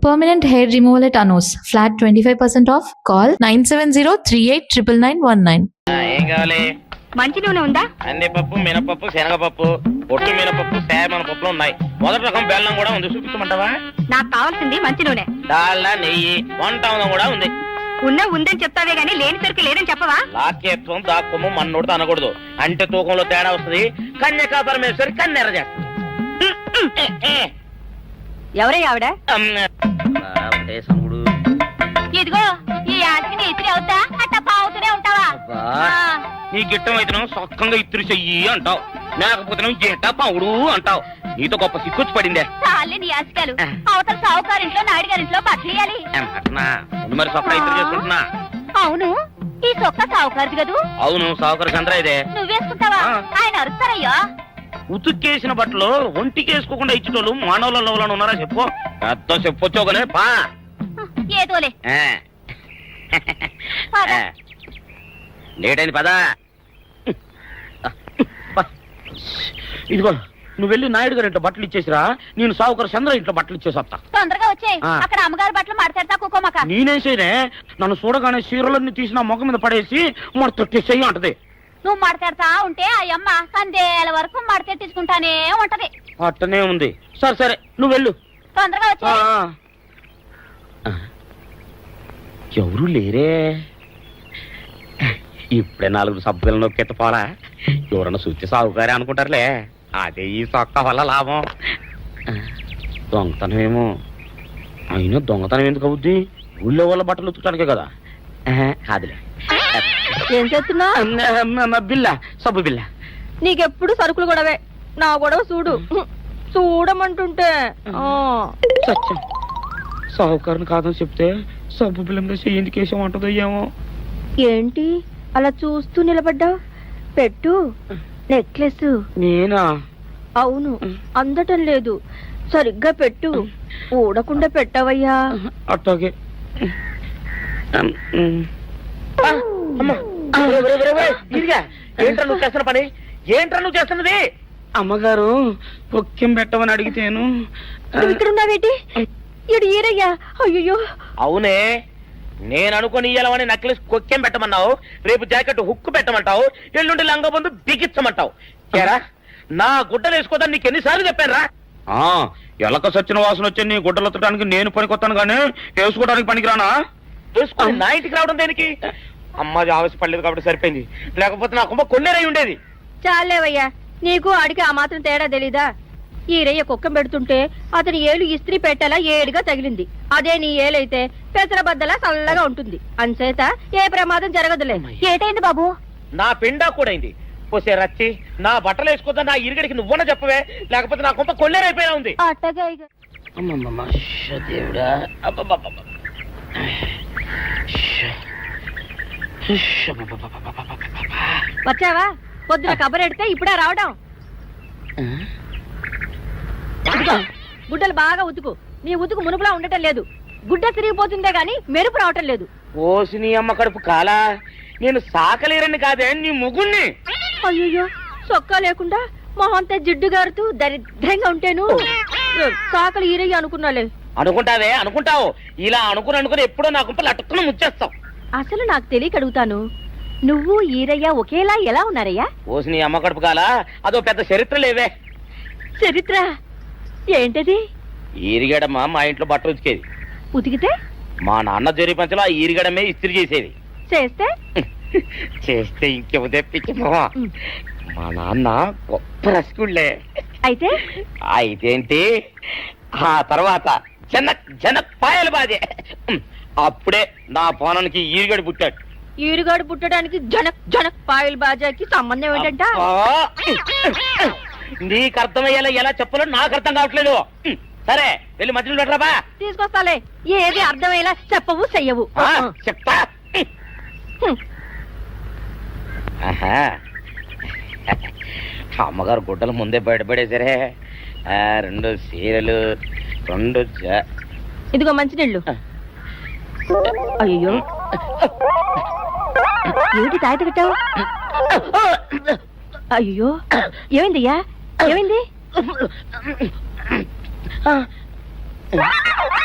Permanent hair removal at Anos. Flat 25% off. Call 970-389919. ఏం కావాలి? మంచి నూనె ఉందా? కందిపప్పు, మినపప్పు, శనగపప్పు, పొట్టు మినపప్పు, సేమన పప్పులు ఉన్నాయి. మొదటి రకం బెల్లం కూడా ఉంది, చూపించమంటావా? నాకు కావాల్సింది మంచి నూనె. డాల్డా, నెయ్యి, వంట కూడా ఉంది. ఉందని చెప్తావే గానీ లేని సరికి లేదని చెప్పవా? లాక్యత్వం దాక్కుము మన్నోడు అనకూడదు, అంటే తూకంలో తేడా వస్తుంది. కన్యకా పరమేశ్వరి కన్నెర చేస్తుంది. ఎవరయ్య ఆవిడ? సముడు ఇదిగో ఈ ఆటకి నీ ఇతిరి అవుతా అట్టా పావుతూనే ఉంటావా? నీకు ఇష్టం అయితే సొక్కంగా ఇత్తురు చెయ్యి అంటావు, లేకపోతే జేట పావుడు అంటావు. నీతో గొప్ప సిక్కుచ్చి పడిందే. చాలే నీ ఆశకాలు. అవతల సావుకారింట్లో నాయుడు గారింట్లో బట్టలేయాలి. మరి సొక్క ఇత్తురు చేసుకుంటున్నా. అవును, ఈ సొక్క సావుకారిది కదూ? అవును, సావుకారు చంద్ర ఇదే. నువ్వేసుకుంటావా? ఆయన అరుస్తారయ్యా. ఉతుక్కేసిన బట్టలు ఒంటికి వేసుకోకుండా ఇచ్చేటోళ్ళు మానవులలో ఉన్నారా చెప్పు. పెద్ద చెప్పొచ్చోగలే పా. ఏదోలే లేటైంది పదా. ఇదిగో నువ్వు వెళ్ళి నాయుడు గారి ఇంట్లో బట్టలు ఇచ్చేసిరా, నేను సావుకారు చంద్ర ఇంట్లో బట్టలు ఇచ్చేసి వస్తా. తొందరగా వచ్చే. అక్కడ అమ్మగారి బట్టలు మాడతాడతా కుకోమక. నేనేం చేయనే, నన్ను చూడగానే చీరలన్నీ తీసి నా ముఖం మీద పడేసి మడతొట్టేసేయి అంటది. నువ్వు మాడతాడతా ఉంటే ఆ అమ్మ సందేల వరకు మడతెట్టించుకుంటానే ఉంటది. అట్టనే ఉంది. సరే సరే నువ్వు వెళ్ళు. తొందరగా వచ్చే. ఎవరు లేరే, ఇప్పుడే 4 సబ్బులు నొక్కెత్త పోలా. ఎవరన్నా చూస్తే సాగుగారే అనుకుంటారులే. అదే ఈ సొక్క వల్ల లాభం. దొంగతనం అయినా దొంగతనం ఎందుకు అవుద్ది? ఊళ్ళో వాళ్ళ బట్టలు ఉతుకడానికే కదా. కాదులే. ఏం చేస్తున్నా? బిల్ల, సబ్బు బిల్ల. నీకెప్పుడు సరుకులు గొడవే. నా గొడవ చూడు. చూడమంటుంటే సత్యం, సాహుకారుని కాదని చెప్తే సబ్బు బిల్ల మీద ఎందుకు వేసామంటుందో ఏమో. ఏంటి అలా చూస్తూ నిలబడ్డా? పెట్టు. నెక్లెస్. నేనా? అవును, అందటం లేదు. సరిగ్గా పెట్టు. ఊడకుండా పెట్టవయ్యా. అట్టాగే. ఏంట్రా నువ్వు చేస్తున్న పని? ఏంట్రా నువ్వు చేస్తున్నది? అమ్మగారు పొక్కెం పెట్టమని అడిగితేను. ఇక్కడ ఉన్నావేటి? ఇడు ఈరయ్యా. అయ్యో. అవునే, నేను అనుకుని ఇయ్యాలని నెక్లెస్ కొక్కెం పెట్టమన్నావు, రేపు జాకెట్ హుక్కు పెట్టమంటావు, ఎల్లుండి లంగబందు బిగించమంటావు. ఏరా, నా గుడ్డలు వేసుకోదని నీకు ఎన్నిసార్లు చెప్పానురా? ఎలక సచ్చిన వాసన వచ్చి నీ గుడ్డలు ఎత్తడానికి నేను పనికొత్తాను కానీ వేసుకోవడానికి పనికిరానా? వేసుకుని నా ఇంటికి రావడం దేనికి? అమ్మాది ఆవేశపడలేదు కాబట్టి సరిపోయింది, లేకపోతే నా కుమ్మ కొన్నేరై ఉండేది. చాలేవయ్యా, నీకు ఆడికి ఆ మాత్రం తేడా తెలీదా? ఈరయ్య కుక్కం పెడుతుంటే అతని ఏలు ఇస్త్రీ పెట్టేలా ఏడుగా తగిలింది. అదే నీ ఏలైతే పెసరబద్దలా చల్లగా ఉంటుంది. అంచేత ఏ ప్రమాదం జరగదులే. ఏటైంది బాబు? నా పిండా కూడా అయింది. పోసే రచ్చి, నా బట్టలు వేసుకోద్దా నా ఇరుగడికి నువ్వన చెప్పవే, లేకపోతే నా కొంత కొల్లేరైపోయినా ఉంది. వచ్చావా? పొద్దున కబరెడితే ఇప్పుడే రావడం. గుడ్డలు బాగా ఉతుకు. నీ ఉతుకు మునుపులా ఉండటం లేదు. గుడ్డ తిరిగిపోతుందే గాని మెరుపు రావటం లేదు. ఓసి నీ అమ్మ కడుపు కాలా, నేను సాకలేరని కాదే నీ ముగుణ్ణి. అయ్యో, సొక్కా లేకుండా మొహంతా జిడ్డు గారుతూ దరిద్రంగా ఉంటేను సాకలు ఈరయ్య అనుకున్నాలే. అనుకుంటావే, అనుకుంటావు. ఇలా అనుకుని ఎప్పుడో నా గుంపలు అటుక్కుని ముచ్చేస్తావు. అసలు నాకు తెలియక అడుగుతాను, నువ్వు ఈరయ్య ఒకేలా ఎలా ఉన్నారయ్యా? ఓసి నీ అమ్మ కడుపు కాలా, అదో పెద్ద చరిత్ర లేవే. చరిత్ర ఏంటది? ఈరిగడమ్మ మా ఇంట్లో బట్టలు ఉతికేది. ఉతికితే మా నాన్న జరి పంచలో ఆ ఈరిగడమే ఇస్త్రీ చేసేది. చేస్తే చేస్తే ఇంకేమో తెప్పించి మా నాన్న గొప్ప రసికుళ్ళే. అయితే అయితేంటి, ఆ తర్వాత జనక్ పాయలు బాధే. అప్పుడే నా పోనానికి ఈరిగడు పుట్టాడు. ఈరుగాడు పుట్టడానికి జనక్ పాయల్ బాజాకి సంబంధం ఏంటంట? నీకు అర్థమయ్యేలా ఎలా చెప్పాలో నాకు అర్థం కావట్లేదు. సరే వెళ్ళి మధ్యలో పెట్టరాబా. తీసుకొస్తాలే. ఏది అర్థమయ్యేలా చెప్పవు చెయ్యవు. చెప్తా. అమ్మగారు గుడ్డలు ముందే బయటపడేసరే. 2 చీరలు, 2 ఇదిగో మంచినీళ్ళు. అయ్యో, ఏమిటి తాయిత కట్టావు? అయ్యో, ఏమైందయ్యా? ఏమైంది?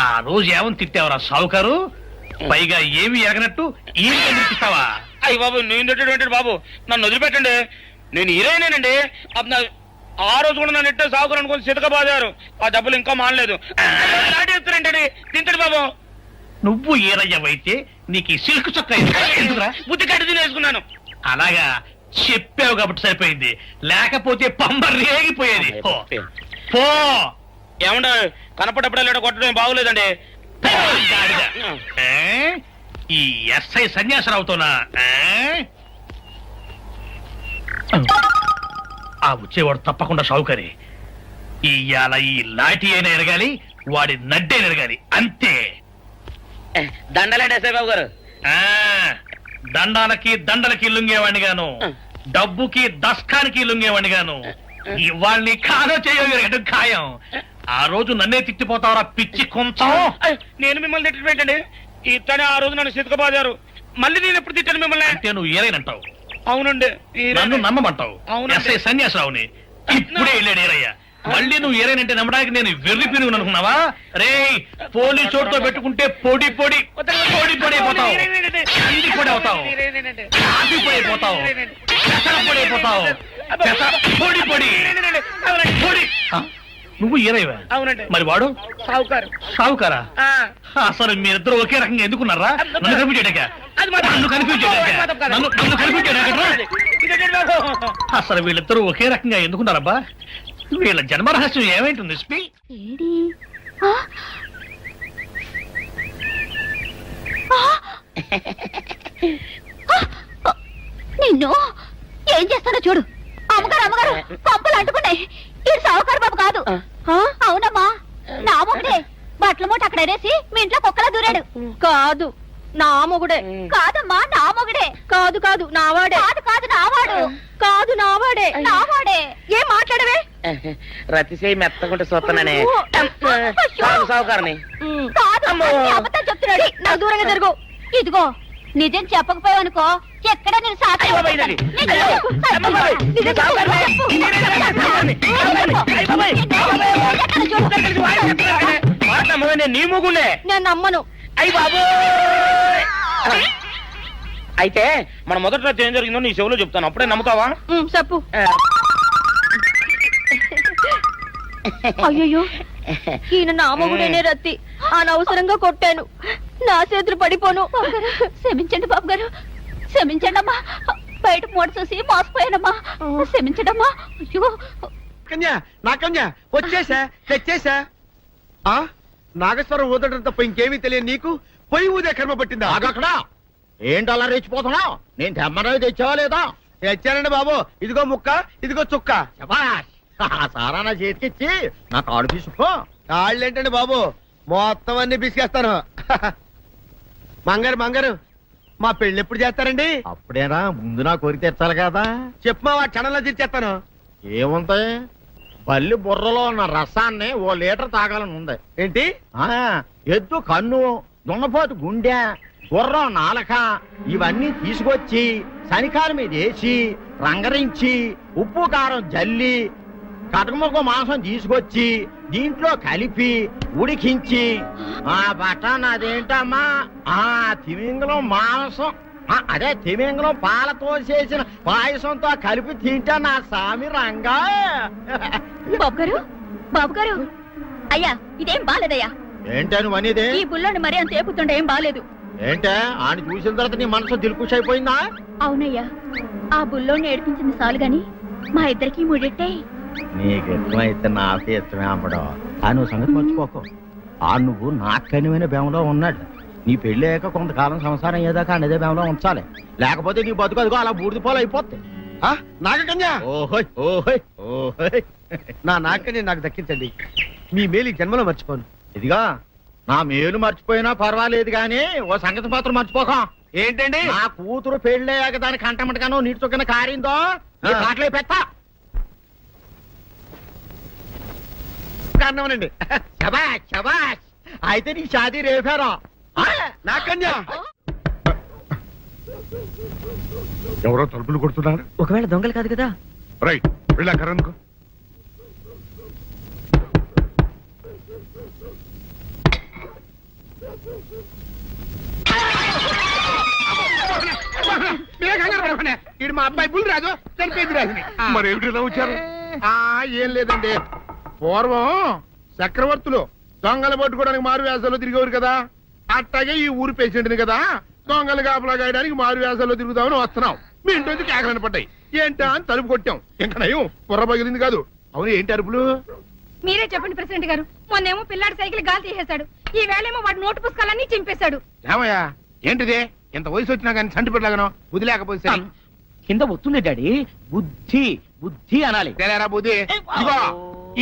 ఆ రోజు ఏమని తిట్టావరా సావుకారు? పైగా ఏమి ఎరగనట్టు ఈ తిట్టిస్తావా? అయ్యి బాబు నేను తిట్టేటువంటి బాబు, నన్ను వదిలిపెట్టండి. నేను హీరోయినేనండి. ఆ రోజు కూడా నన్ను ఇట్టే సాగుకుని అనుకుని సితకబాదారు. ఆ డబ్బులు ఇంకా మానలేదు. లాడేస్తారంటే తింటడు బాబు. నువ్వు ఏరయ్యవైతే నీకు ఈ సిల్క్ చొక్క ఎందుకురా? బుద్ధి కట్టి తినేసుకున్నాను. అలాగా చెప్పావు కాబట్టి సరిపోయింది, లేకపోతే పంబ రేగిపోయేది. పో, పో. ఏమంటే కనపడప్పుడే లేట కొట్టడం బాగోలేదండి. పో, గాడిద. ఏ? ఈ ఎస్ఐ సన్యాసరావుతోనా? ఆ వచ్చేవాడు తప్పకుండా షావుకరి. ఇవాళ ఈ లాఠీ అయినా ఎరగాలి, వాడి నడ్డే ఎరగాలి, అంతే. దండలేండి ఎస్ఐ బాబు గారు. ఆ దండాలకి దండలకి లొంగేవాడిని గాను, డబ్బుకి దస్కానికి లొంగేవాడిని గాను. ఇవాళ్ళని కాదో చేయడం ఖాయం. ఆ రోజు నన్నే తిట్టిపోతావరా పిచ్చి కొంచెం. నేను మిమ్మల్ని తిట్టండి. ఇతనే ఆ రోజు నన్ను సితకబాదారు. మళ్ళీ నేను ఎప్పుడు తిట్టాను మిమ్మల్ని? అంటే నువ్వు ఏరైనంటావు, అవునండి. నన్ను నమ్మమంటావు. అవునండి. ఎస్ఐ సన్యాసరావుని ఇప్పుడే వెళ్ళాడు ఏరయ్య. మళ్ళీ నువ్వు ఏరైనంటే నమ్మడానికి నేను వెర్రి పిరుగు అనుకున్నావా? రే పోలీసు చోటుతో పెట్టుకుంటే పొడి పొడి పొడి పొడి అయిపోతావు, అంది పొడి అవుతావు, కాఫీ పొడి అయిపోతావు, పెసర పొడి అయిపోతావు, పొడి పొడి పొడి. నువ్వు ఏరైవా? అవునండి. మరి వాడు సావుకారు. సావుకారా? అసలు మీరిద్దరు ఒకే రకంగా ఎందుకున్నారా? నన్ను కనిపించాక అసలు వీళ్ళిద్దరూ ఒకే రకంగా ఎందుకున్నారబ్బా? వీళ్ళ జన్మరహస్యం ఏమైంటుంది స్పీ? ఏడి? ఆ? ఆ! నిన్ను ఏం చేస్తాడో చూడు. అమ్మగారు అమ్మగారు పంపలు అంటుకున్నాయి. ఇది సావుకారు బాబు కాదు. అవునమ్మా, నా మొగుడే. బట్టల మూట అక్కడ ఎరేసి మీ ఇంట్లో కుక్కలా దూరాడు. కాదు నా మొగుడే. కాదమ్మా, నా మొగుడే. కాదు కాదు నావాడే. కాదు కాదు, నావాడు. కాదు నావాడే. నావాడే. ఏం మాట్లాడవే? రతిసేయి మెత్తకుంటే చూస్తున్నానే సావుకారని. కాదు, అన్ని అబద్ధాలు చెప్తున్నాడు. నా దూరంగా జరుగు. ఇదిగో నిజం చెప్పకపోయావనుకో ఎక్కడ నేను సాక్షి అయ్య బాబాయ్ ఇది. నీ ముగుండే నేను నమ్మను. అయ్యి బాబు. అయితే మన మొదటి రాత్రి ఏం జరిగిందో నీ చెవులో చెప్తాను, అప్పుడే నమ్ముతావా? చెప్పు. అయ్యో ఈయన నా మొగుడేనే రత్తి. అనవసరంగా కొట్టాను. నా చేతులు పడిపోను. క్షమించండి బాబు గారు, క్షమించండి అమ్మా. బయట మూట చూసి మోసపోయానమ్మా, క్షమించడమ్మా. అయ్యో కన్యా, నా కన్యా వచ్చేసా, తెచ్చేసా. నాగేశ్వరం ఊదటం తప్ప ఇంకేమీ తెలియదు నీకు. పొయ్యి ఊదే కర్మ పట్టిందా? ఆగక్కడ ఏంటి అలా రెచ్చిపోతున్నావు? నేను తెమ్మనవి తెచ్చావా లేదా? తెచ్చానండి బాబు. ఇదిగో ముక్క, ఇదిగో చుక్క. శభాష్. ఆ సారా నా చేతికిచ్చి నా కాడు తీసుకో. కాళ్ళేంటండి బాబు, మొత్తం అన్ని బిసికేస్తాను. మంగారు మంగారు, మా పెళ్ళి ఎప్పుడు చేస్తారండి? అప్పుడేనా, ముందు నా కోరిక తెచ్చాలి కదా. చెప్పు మా క్షణంలో తీర్చేస్తాను. ఏముంటాయి, బల్లి బుర్రలో ఉన్న రసాన్ని ఓ లీటర్ తాగాలని ఉంది. ఏంటి? ఎద్దు కన్ను, దున్నపోతు గుండె, గుర్రం నాలక ఇవన్నీ తీసుకొచ్చి శనికాల మీద వేసి రంగరించి ఉప్పు కారం జల్లి కటకముక్క మాంసం తీసుకొచ్చి దీంట్లో కలిపి ఉడికించి ఆ బటన్ అదేంటమ్మా, తిమింగలం మాంసం, అదే తిమింగలం పాలతో చేసిన పాయసంతో కలిపి తింటా నా సామి రంగా. బాబు గారు, బాబు గారు, అయ్యా ఇదేం బాలేదయ్యా. ఏంటని వనిదే? ఈ బుల్లోని మరీ అంత ఏపుతుండే ఏం బాలేదు. ఏంటే ఆయన చూసిన తర్వాత నీ మనసు దిల్కుష్ అయిపోయిందా? అవునయ్యా, ఆ బుల్లోని ఏడిపించింది చాలు గాని మా ఇద్దరికి ముడిట్టే. నీకు ఇష్టమైతే నాకు ఇష్టమే అమ్మడం. ఆ నువ్వు సంగతి మర్చిపోకు. ఆ నువ్వు నాకు కనివైన బేమలో ఉన్నాడు. నీ పెళ్లి అయ్యాక కొంతకాలం సంసారం ఏదాకా అనేదే బేమలో ఉంచాలి, లేకపోతే నీ బతుకు అదిగో అలా బూడిద పోలు అయిపోతుంది. నాగకన్యా, ఓహోయ్ ఓహోయ్ ఓహోయ్. నా నాగకన్య నాకు దక్కించండి. మీ మేలు ఈ జన్మలో మర్చిపోను. ఇదిగా నా మేలు మర్చిపోయినా పర్వాలేదు గాని ఓ సంగతి మాత్రం మర్చిపోక. ఏంటండి? నా కూతురు పెళ్ళయ్యాక దాని కంటమటగానో నీటి చొక్కన కారిందో కాట్లే పెట్టా కారణమనండి. శబాష్ శబాష్. అయితే నీ షాదీ రేపారా? నాకన్యా, ఎవరో తలుపులు కొడుతున్నారు. ఒకవేళ దొంగలు కాదు కదా? రైట్, వెళ్ళాకరనుకో. మీరే కంగారు పడకండి. ఈడు మా అబ్బాయి బుల్ రాజు చనిపోయింది రాజుని. మరి ఏమిటి ఇలా వచ్చారు? ఏం లేదండి, పూర్వం చక్రవర్తులు దొంగలు పట్టుకోవడానికి మారు వేసాల్లో తిరిగేవారు కదా, అట్టాగే ఈ ఊరు పేషెంట్ని కదా దొంగలు కాపలా గాయడానికి మారు వేసాల్లో తిరుగుతామని వస్తున్నాం. మీ ఇంటి నుంచి కేకలను పడ్డాయి. ఏంటా అని తలుపు కొట్టాం. ఇంకా నయం బుర్ర పగిలింది కాదు. అవును, ఏంటి అరుపులు? మీరే చెప్పండి ప్రెసిడెంట్ గారు. మొన్నేమో పిల్లాడి సైకిల్ గాలి తీసేశాడు, ఈ వేళేమో వాడి నోటు పుస్తకాలన్నీ చింపేశాడు. ఏమయ్యా ఏంటిదే? ఇంత వయసు వచ్చినా కానీ సంటి పెట్టలాగనో బుద్ధి లేకపోతే కింద వస్తుంది డాడీ. బుద్ధి బుద్ధి అనాలి. తెలేరా బుద్ధి. ఇదిగో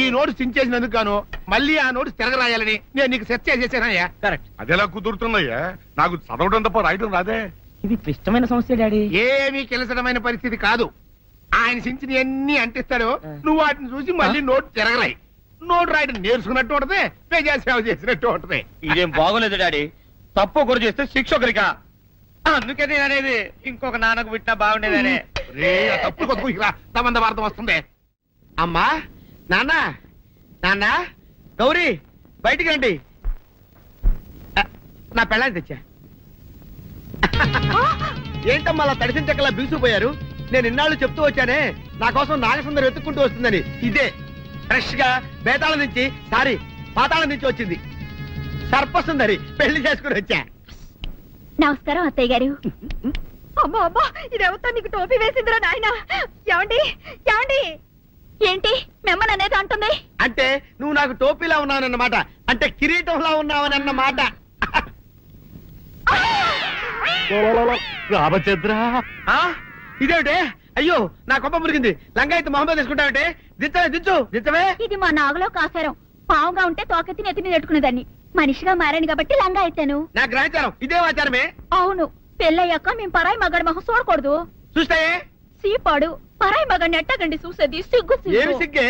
ఈ నోటు చించేసినందుకు గాను మళ్ళీ ఆ నోటు తిరగరాయాలని నేను నీకు సెట్ చేసేసానయ్యా. కరెక్ట్. అదెలా కుదురుతున్నాయ్యా? నాకు చదవడం తప్ప రాయడం రాదే. ఇది క్లిష్టమైన సమస్య డాడీ. ఏమీ కిలసడమైన పరిస్థితి కాదు. ఆయన చించిన ఎన్ని అంటిస్తాడు, నువ్వు వాటిని చూసి మళ్ళీ నోటు తిరగరాయి. నోటు రాయడం నేర్చుకున్నట్టు ఉంటది, ప్రజాసేవ చేసినట్టు ఉంటది. ఇదేం బాగోలేదు డాడీ. తప్పు ఒకరు చేస్తే శిక్ష ఒకరికా? అందుకే నేను అనేది ఇంకొక నాన్నకు పుట్టినా బాగుండేదనే. రే, ఆ తప్పుడు కొత్త ఇలా తమంద వార్త వస్తుంది. అమ్మా, నాన్న, నాన్న, గౌరీ బయటికి రండి. నా పెళ్ళాన్ని తెచ్చా. ఏంటమ్మా అలా తడిసిన చెక్కలా బిగుసిపోయారు? నేను ఇన్నాళ్ళు చెప్తూ వచ్చానే నా కోసం నాగసుందరం వెతుక్కుంటూ వస్తుందని. ఇదే ఫ్రెష్ గా బేతాళం నుంచి పాతాళం నుంచి వచ్చింది సర్పసుందరి. పెళ్లి చేసుకుని వచ్చా. నమస్కారం అత్తయ్య గారు. అమ్మా అమ్మా, ఇదేవతో నీకు టోపీ వేసిందిరా నాయన. ఏమండి ఏమండి? ఏంటి మిమ్మల్ని అనేది అంటుంది? అంటే నువ్వు నాకు టోపీలా ఉన్నావనన్నమాట, అంటే కిరీటంలా ఉన్నావనన్నమాట. రామచంద్ర, ఇదేమిటే? అయ్యో, నా కొప్ప మురిగింది. లంగాయత్ మొహమ్మద్ తీసుకుంటావంటే దించవే, దించవే. ఇది మా నాగులో కాసారం. పావుగా ఉంటే తోకెత్తి నెత్తిని నెట్టుకునేదాన్ని. మనిషిగా మారాను కాబట్టి లంగా అయితాను. నా గ్రహచారం ఇదే ఆచారమే. అవును, పెళ్ళయ్యాక మేము పరాయి మగాడి మొహం చూడకూడదు. చూస్తాయే సీపాడు పరాయి మగాడిని ఎట్టగండి చూసేది. సిగ్గు ఏమి సిగ్గే?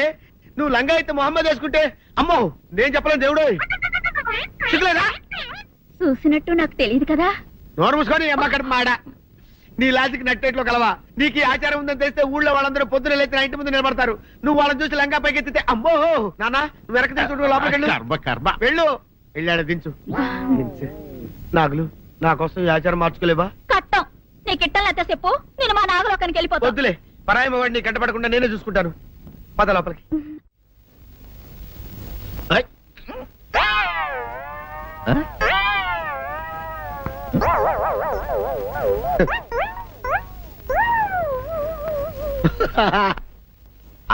నువ్వు లంగాయత్ మొహమ్మద్ వేసుకుంటే అమ్మో నేను చెప్పలేను దేవుడు. సిగ్గులేదా? చూసినట్టు నాకు తెలియదు కదా. నోరు మూసుకొని అమ్మ కడుపు మాడ. నీ లాజిక్ నట్టేట్లో కలవా? నీకు ఈ ఆచారం ఉందని తెలిస్తే ఊళ్ళో వాళ్ళందరూ పొద్దున లేచి నా ఇంటి ముందు నిలబడతారు. నువ్వు వాళ్ళని చూసి లంగా పైకి ఎత్తితే అమ్మో నాన్న నువ్వు వెనక తీసుకుంటూ లోపలికి వెళ్ళు. వెళ్ళాడు, దించు. నాగులు, నా కోసం ఈ ఆచారం మార్చుకోలేవా? కట్టం నీకు ఇట్టలేత చెప్పు, నేను మా నాగలోకానికి వెళ్ళిపోతా. వద్దులే, పరాయి వాడిని కంటపడకుండా నేనే చూసుకుంటాను. పద లోపలికి.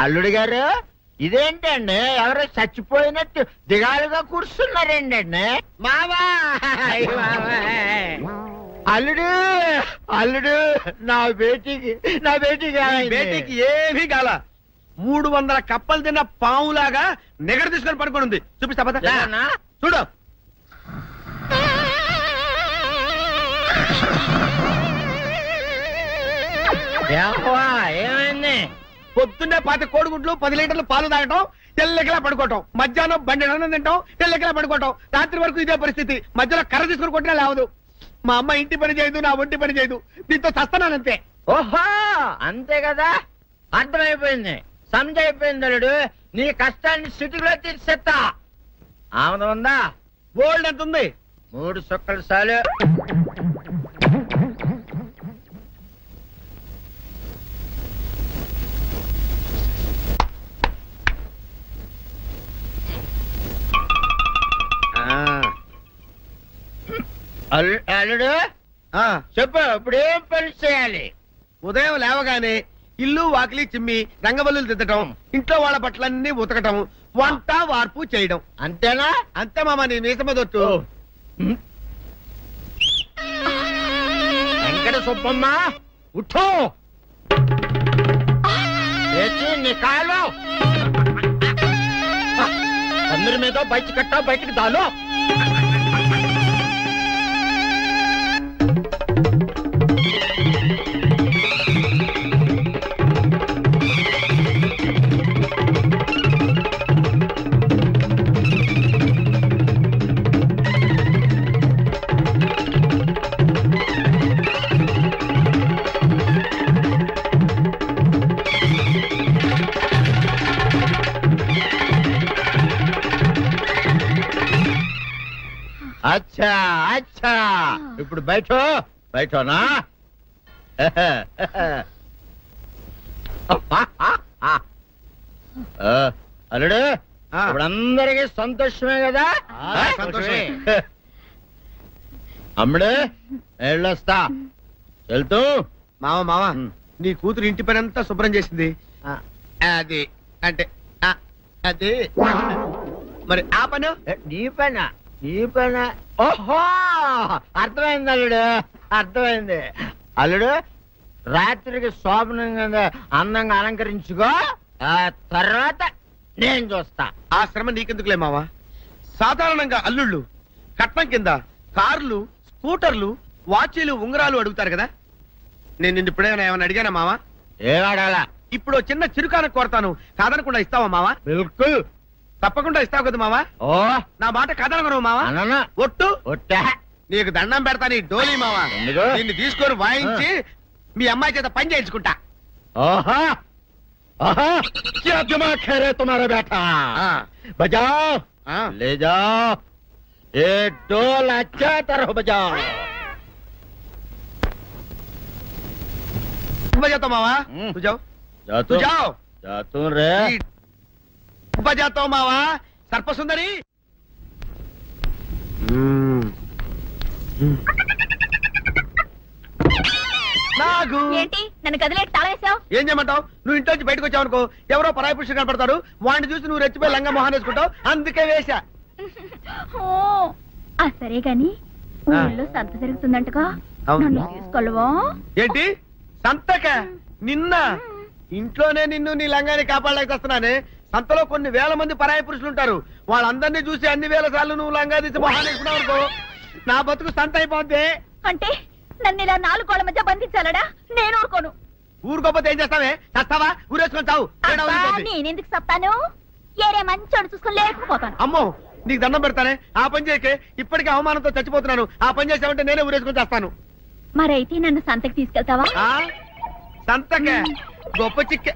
అల్లుడు గారు, ఇదేంటండి ఎవరో చచ్చిపోయినట్టు దిగాలుగా కూర్చున్నారేంటండి? మావా, అల్లుడు అల్లుడు, నా బేటీకి బేటీకి ఏమీ కాల. 300 కప్పలు తిన్న పావులాగా నిగడ తీసుకొని పడుకొని ఉంది. చూపిస్తా పద. చూడు. ఏమైంది? పొద్దున్నే 10 కోడిగుడ్లు 10 లీటర్లు పాలు తాగటం, తెల్లకిలా పడుకోవటం. మధ్యాహ్నం బండి అన్నం తింటాం, తెల్లకిలా పడుకోవటం. రాత్రి వరకు ఇదే పరిస్థితి. మధ్యలో కర్ర తీసుకుని కొట్టినా లేవదు. మా అమ్మ ఇంటి పని చేయదు, నా ఒంటి పని చేయదు. దీంతో చస్తున్నానంతే. ఓహో, అంతే కదా, అర్థమైపోయింది, సమజైపోయింది. అల్లుడు, నీ కష్టాన్ని సిటీలో తీర్చేస్తా. ఆమె ఉందా? గోల్డ్ ఎంత ఉంది? 3 సుక్కలు చాలు. అల్లుడు చెప్పు, ఇప్పుడు ఏం పని చేయాలి? ఉదయం లేవగానే ఇల్లు వాకిలి చిమ్మి రంగవల్లులు దిద్దటం, ఇంట్లో వాళ్ళ బట్టలన్నీ ఉతకటం, వంట వార్పు చేయడం. అంతేనా? అంతే మామ, నీ మీసమదొట్టు. వెంకట సుబ్బమ్మ, ఉఠో, లేచి నీ కాలు అందరి మీద బయట కట్టా, బయటికి దాలో. ఇప్పుడు బయటనా అల్లుడు ఇప్పుడు అందరికి సంతోషమే కదా సంతోషమే. అమ్ముడు వెళ్ళొస్తా వెళ్తూ మావ నీ కూతురు ఇంటి పని అంతా శుభ్రం చేసింది అది అంటే అది మరి ఆ పని నీ పైన ఓహో అర్థమైంది అల్లుడు అర్థమైంది అల్లుడు రాత్రికి శోభనంగా అందంగా అలంకరించుకో ఆ తర్వాత నేను చూస్తా ఆ శ్రమ నీకెందుకులే మావా సాధారణంగా అల్లుళ్ళు కట్నం కింద కార్లు స్కూటర్లు వాచీలు ఉంగరాలు అడుగుతారు కదా నేను నిన్ను ఇప్పుడేమైనా ఏమైనా అడిగానా మావా ఏవాడాలా ఇప్పుడు ఓ చిన్న చిరుకాన కోరతాను కాదనకుండా ఇస్తావా మావా బిల్కుల్ తప్పకుండా ఇస్తావు కదా మావా ఓ నా మాట కాదనగను మావా అన్న ఒట్టు ఒట్టా నీకు దండం పెడతాను ఈ డోలీ మావా ఎందుకు? నిన్ను తీసుకొని వాయించి మీ అమ్మాయి చేత పని చేయించుకుంటా ओहा ओहा क्या दिमाग है रे तुम्हारा बेटा बजाओ ले जाओ ये डोल अच्छा तरह बजाओ बजाता मावा तू जाओ तू जाओ जा तू रे बजाता हूँ मावा सर्प सुंदरी నాగు ఏంటి నన్ను గదిలేటి తాళేసావు? ఏం చేయమంటావు నువ్వు ఇంట్లో నుంచి బయటకు వచ్చావు అనుకో ఎవరో పరాయి పురుషులు కనపడతారు వాడిని చూసి నువ్వు రెచ్చిపోయి లంగా మొహాన్ వేసుకుంటావు అందుకే వేశా ఓ, ఆ సరే గాని ఊళ్ళో సంత జరుగుతుందంటగా అవును. నన్ను తీసుకెళ్ళవా? ఏంటి సంతక నిన్న ఇంట్లోనే నిన్ను నీ లంగాని కాపాడలేకొస్తున్నానే సంతలో కొన్ని వేల మంది పరాయి పురుషులు ఉంటారు వాళ్ళందరినీ చూసి అన్ని వేల సార్లు నువ్వు లంగా తీసి మొహాన్ వేసుకున్నావు అనుకో నా బతుకు సంత అయిపోద్ది అంటే నన్ను ఇలా 4 గోళ్ల మధ్య బంధించాలడా? నేను ఊరుకోను. ఊరుకోపోతే ఏం చేస్తావే చస్తావా ఊరేసుకొని చావు తేడా అబ్బా, వదిలిపోద్ది. నేనెందుకు చెప్తాను? ఏరే మంచోడు చూసుకొని లేకపోతాను. అమ్మో నీకు దండం పెడతానే ఆ పని చేయకే ఇప్పటికే అవమానంతో చచ్చిపోతున్నాను ఆ పని చేసావంటే నేనే ఊరేసుకొని చేస్తాను మరైతే నన్ను సంతకి తీసుకెళ్తావా? ఆ సంతకే గొప్ప చిక్కే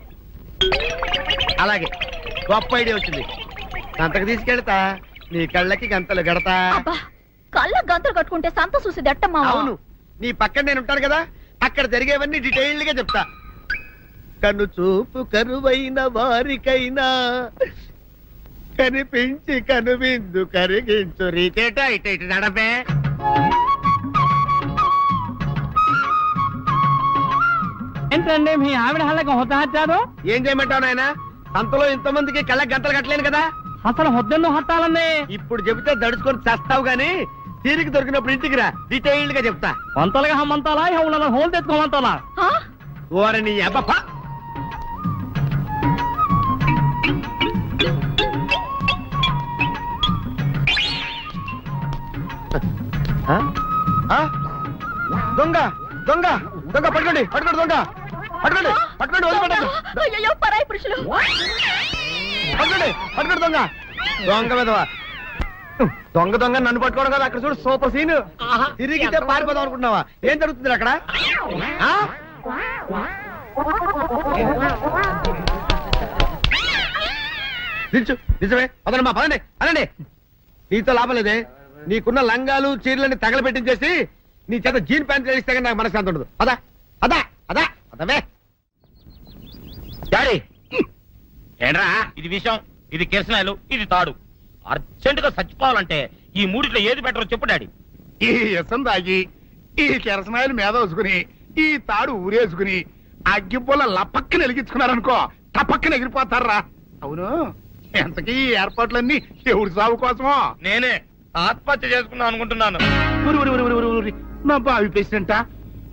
అలాగే గొప్ప ఐడియా వచ్చింది సంతకు తీసుకెళ్తా నీ కళ్ళకి గంతలు గడతా అబ్బా, కళ్ళ గంతులు కట్టుకుంటే సంత చూసి దట్టమ్మా. అవును నీ పక్కన నేను ఉంటాను కదా అక్కడ జరిగేవన్నీ డీటెయిల్డ్ గా చెప్తా కన్ను చూపు కరువైన వారికైనా కనిపించి కనువిందు కరిగించు రీతేట ఇట ఇటు నడపే ఏంటండి మీ ఆవిడ హళ్ళకి హొత్తహచ్చారు ఏం చేయమంటావు నాయన అంతలో ఇంతమందికి కళ్ళకి గంటలు కట్టలేను కదా అసలు హొద్దెన్ను హత్తాలండి ఇప్పుడు చెబితే దడుచుకొని చేస్తావు గాని తీరికి దొరికినప్పుడు ఇంటికి రా డీటెయిల్డ్ గా చెప్తా వంతలుగా హమ్మంతాలా ఇవాళ హోల్ తెచ్చుకోమంటాలా ఆ? ఓరని అబ్బప్ప ఆ? ఆ? దొంగ దొంగ దొంగ పట్టుకోండి పట్టుకోండి దొంగ పట్టుకోండి పట్టుకోండి వదిలిపెట్టండి అయ్యయ్యో, పరాయి పురుషులు. పట్టుకోండి పట్టుకోండి దొంగ దొంగ విధవా దొంగ దొంగ నన్ను పట్టుకోవడం కదా అక్కడ చూడు సూపర్ సీన్ తిరిగితే పారిపోదాం అనుకుంటున్నావా ఏం జరుగుతుంది అక్కడ ఆ? నిల్చు నిజమే అదనమ్మా పదండి అనండి నీతో లాభం లేదే నీకున్న లంగాలు చీరలని తగలబెట్టించేసి నీ చేత జీన్ ప్యాంట్ వేస్తే కానీ నాకు మనశ్శాంతి ఉండదు అదా అదా అదా అదవే డాడీ ఏంట్రా ఇది విషయం ఇది కిరసనాయలు ఇది తాడు అర్జెంట్ గా చచ్చిపోవాలంటే ఈ మూడిట్లో ఏది బెటర్ చెప్పు డాడీ ఈ ఇసం తాగి ఈ కెరసనాయలు మీద వేసుకుని ఈ తాడు ఊరేసుకుని అగ్గిపూల లపక్కన వెలిగించుకున్నారనుకో టపక్కన ఎగిరిపోతారా అవును ఎంతకీ ఈ ఏర్పాట్లన్నీ ఎవరి సాగు కోసమో నేనే ఆత్మహత్య చేసుకుందాం అనుకుంటున్నాను ఊరి ఊరి ఊరి ఊరి ఊరి ఊరి నా బావి పేసినంట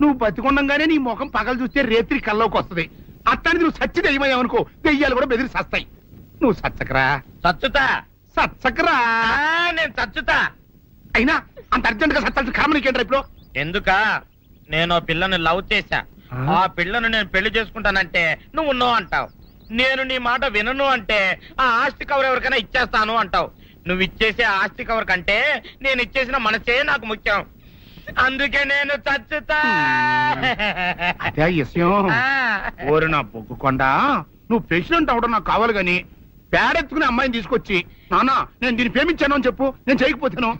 నువ్వు బతికొండంగానే నీ ముఖం పగలు చూస్తే రేత్రి కల్లోకి వస్తుంది అట్టానికి నువ్వు సచ్చి దెయ్యమయ్యావనుకో దెయ్యాలు కూడా బెదిరి సస్తాయి నువ్వు సచ్చకరా చచ్చుతా సచ్చకరా నేను చచ్చుతా అయినా అంత అర్జెంట్ గా సత్తాల్సిన కర్మ నీకేంట్రా ఇప్పుడు ఎందుక నేను పిల్లని లవ్ చేశా ఆ పిల్లను నేను పెళ్లి చేసుకుంటానంటే నువ్వు నో అంటావు నేను నీ మాట వినను అంటే ఆ ఆస్తి కవర్ ఎవరికైనా ఇచ్చేస్తాను అంటావు నువ్వు ఇచ్చేసే ఆస్తి కవర్ కంటే నేను ఇచ్చేసిన మనసే నాకు ముఖ్యం అందుకే నేను చచ్చుతా అదే విషయం ఆ. ఓరి నా బొగ్గుకొండ నువ్వు ప్రెసిడెంట్ అవడం నాకు కావాలి గాని పేడెత్తుకునే అమ్మాయిని తీసుకొచ్చి నానా నేను దీన్ని ప్రేమించాను అని చెప్పు నేను చేయకపోతాను